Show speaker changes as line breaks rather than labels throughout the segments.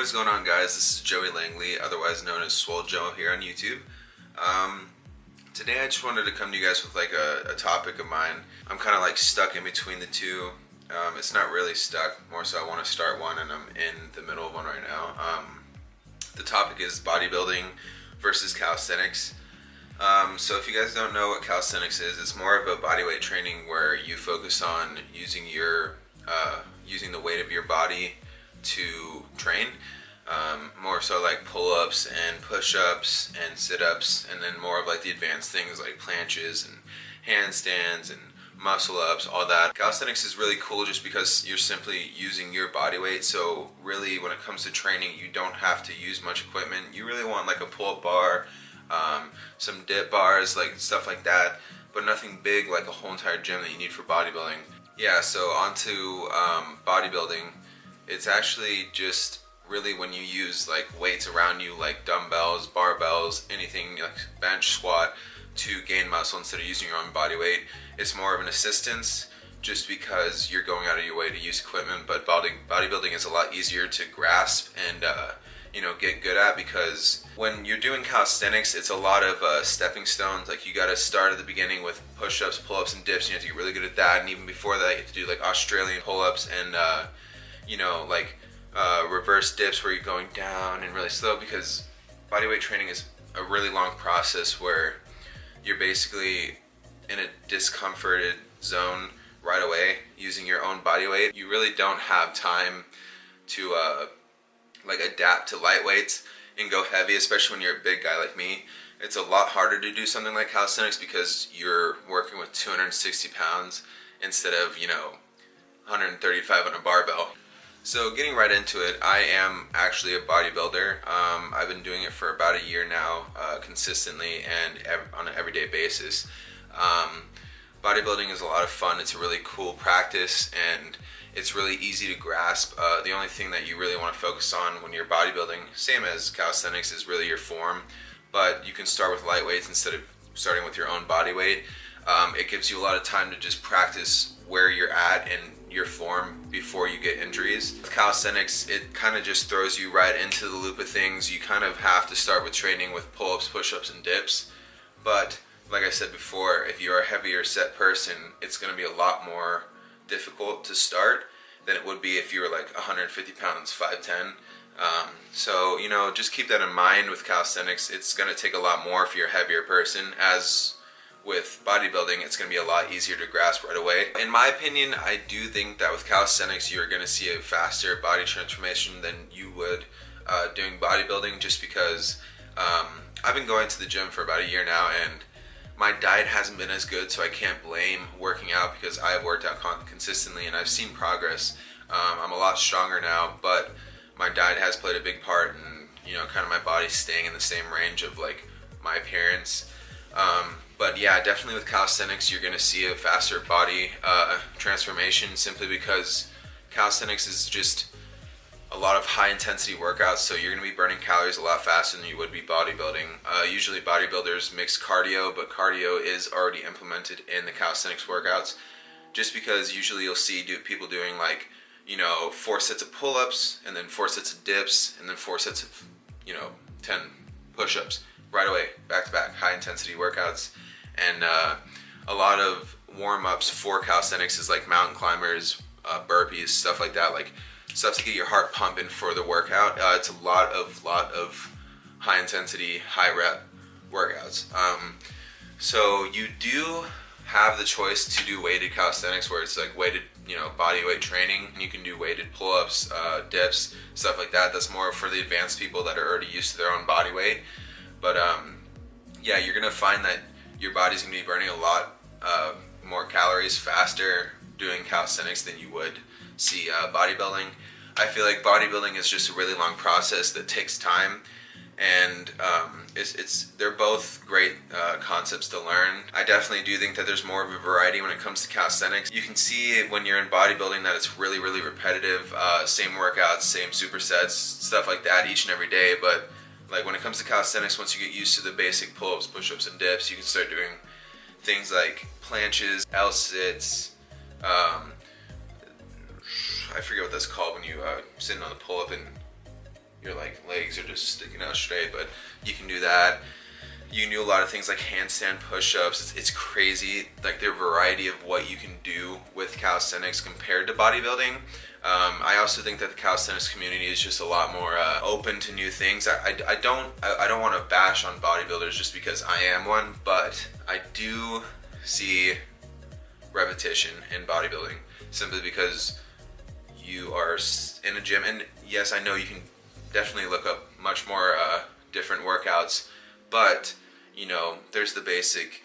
What is going on, guys? This is Joey Langley, otherwise known as Swole Joe here on YouTube. Today I just wanted to come to you guys with like a topic of mine. I'm kind of like stuck in between the two. It's not really stuck, more so I want to start one, and I'm in the middle of one right now. The topic is bodybuilding versus calisthenics. So if you guys don't know what calisthenics is, it's more of a bodyweight training where you focus on using the weight of your body to train. More so like pull-ups and push-ups and sit-ups, and then more of like the advanced things like planches and handstands and muscle-ups, all that. Calisthenics is really cool just because you're simply using your body weight. So really when it comes to training, you don't have to use much equipment. You really want like a pull-up bar, some dip bars, like stuff like that, but nothing big like a whole entire gym that you need for bodybuilding. Yeah, so onto bodybuilding. It's actually just really when you use like weights around you, like dumbbells, barbells, anything like bench, squat, to gain muscle instead of using your own body weight. It's more of an assistance just because you're going out of your way to use equipment, but bodybuilding is a lot easier to grasp and get good at, because when you're doing calisthenics, it's a lot of stepping stones. Like you got to start at the beginning with push-ups, pull-ups, and dips, and you have to get really good at that. And even before that, you have to do like Australian pull-ups and reverse dips where you're going down and really slow, because bodyweight training is a really long process where you're basically in a discomforted zone right away using your own body weight. You really don't have time to adapt to light weights and go heavy, especially when you're a big guy like me. It's a lot harder to do something like calisthenics because you're working with 260 pounds instead of 135 on a barbell. So getting right into it, I am actually a bodybuilder. I've been doing it for about a year now, consistently and on an everyday basis. Bodybuilding is a lot of fun. It's a really cool practice and it's really easy to grasp. The only thing that you really want to focus on when you're bodybuilding, same as calisthenics, is really your form. But you can start with light weights instead of starting with your own body weight. It gives you a lot of time to just practice where you're at in your form before you get injuries. With calisthenics, it kind of just throws you right into the loop of things. You kind of have to start with training with pull-ups, push-ups, and dips. But like I said before, if you're a heavier set person, it's going to be a lot more difficult to start than it would be if you were like 150 pounds, 5'10". So just keep that in mind with calisthenics. It's going to take a lot more if you're a heavier person. As with bodybuilding, it's going to be a lot easier to grasp right away. In my opinion, I do think that with calisthenics, you're going to see a faster body transformation than you would doing bodybuilding, just because I've been going to the gym for about a year now, and my diet hasn't been as good, so I can't blame working out because I've worked out consistently and I've seen progress. I'm a lot stronger now, but my diet has played a big part in kind of my body staying in the same range of like my appearance. But yeah, definitely with calisthenics, you're going to see a faster body transformation, simply because calisthenics is just a lot of high intensity workouts, so you're going to be burning calories a lot faster than you would be bodybuilding. Usually bodybuilders mix cardio, but cardio is already implemented in the calisthenics workouts, just because usually you'll see people doing like 4 sets of pull-ups and then 4 sets of dips and then 4 sets of 10 push-ups right away, back to back, high intensity workouts. And a lot of warm-ups for calisthenics is like mountain climbers, burpees, stuff like that, like stuff to get your heart pumping for the workout. It's a lot of high intensity, high rep workouts. So you do have the choice to do weighted calisthenics, where it's like weighted, body weight training. You can do weighted pull-ups, dips, stuff like that. That's more for the advanced people that are already used to their own body weight. But yeah, you're gonna find that your body's gonna be burning a lot more calories faster doing calisthenics than you would see bodybuilding. I feel like bodybuilding is just a really long process that takes time, and they're both great concepts to learn. I definitely do think that there's more of a variety when it comes to calisthenics. You can see when you're in bodybuilding that it's really, really repetitive, same workouts, same supersets, stuff like that each and every day. But like when it comes to calisthenics, once you get used to the basic pull-ups, push-ups, and dips, you can start doing things like planches, L-sits, I forget what that's called when you sitting on the pull-up and your like legs are just sticking out straight, but you can do that. You can do a lot of things like handstand push-ups. It's crazy, like the variety of what you can do with calisthenics compared to bodybuilding. I also think that the calisthenics community is just a lot more open to new things. I don't want to bash on bodybuilders just because I am one, but I do see repetition in bodybuilding simply because you are in a gym, and yes, I know you can definitely look up much more different workouts, but you know, there's the basic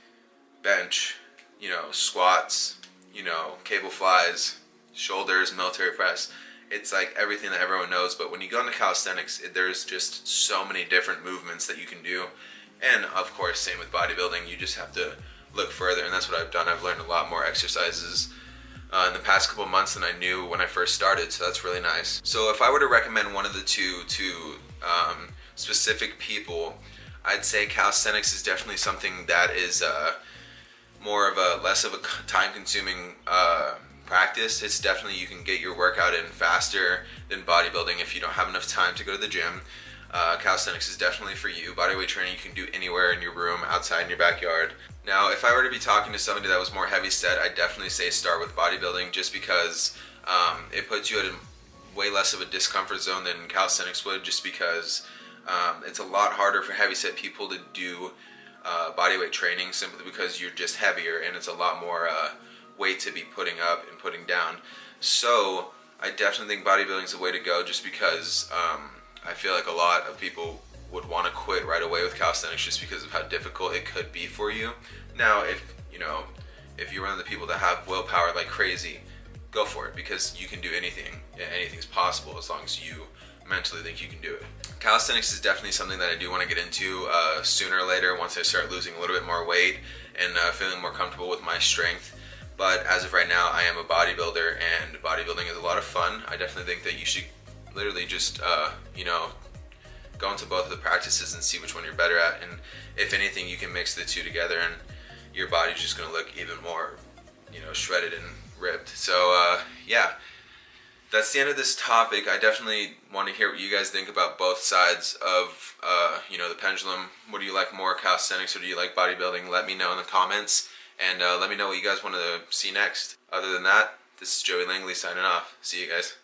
bench, you know, squats, you know, cable flies, shoulders, military press. It's like everything that everyone knows, but when you go into calisthenics, there's just so many different movements that you can do. And of course, same with bodybuilding, you just have to look further, and that's what I've done. I've learned a lot more exercises in the past couple months than I knew when I first started, so that's really nice. So if I were to recommend one of the two to specific people, I'd say calisthenics is definitely something that is more of a less of a time-consuming practice. It's definitely, you can get your workout in faster than bodybuilding if you don't have enough time to go to the gym. Calisthenics is definitely for you. Bodyweight training you can do anywhere in your room, outside in your backyard. Now, if I were to be talking to somebody that was more heavy set, I'd definitely say start with bodybuilding, just because it puts you at a way less of a discomfort zone than calisthenics would, just because it's a lot harder for heavy set people to do bodyweight training simply because you're just heavier, and it's a lot more weight to be putting up and putting down. So I definitely think bodybuilding is the way to go, just because I feel like a lot of people would want to quit right away with calisthenics just because of how difficult it could be for you. Now, if you're one of the people that have willpower like crazy, go for it, because you can do anything. Anything's possible as long as you mentally think you can do it. Calisthenics is definitely something that I do want to get into sooner or later, once I start losing a little bit more weight and feeling more comfortable with my strength. But as of right now, I am a bodybuilder, and bodybuilding is a lot of fun. I definitely think that you should literally just go into both of the practices and see which one you're better at, and if anything, you can mix the two together and your body's just going to look even more, shredded and ripped. So yeah, that's the end of this topic. I definitely want to hear what you guys think about both sides of the pendulum. What do you like more, calisthenics, or do you like bodybuilding? Let me know in the comments, and let me know what you guys want to see next. Other than that, this is Joey Langley signing off. See you guys.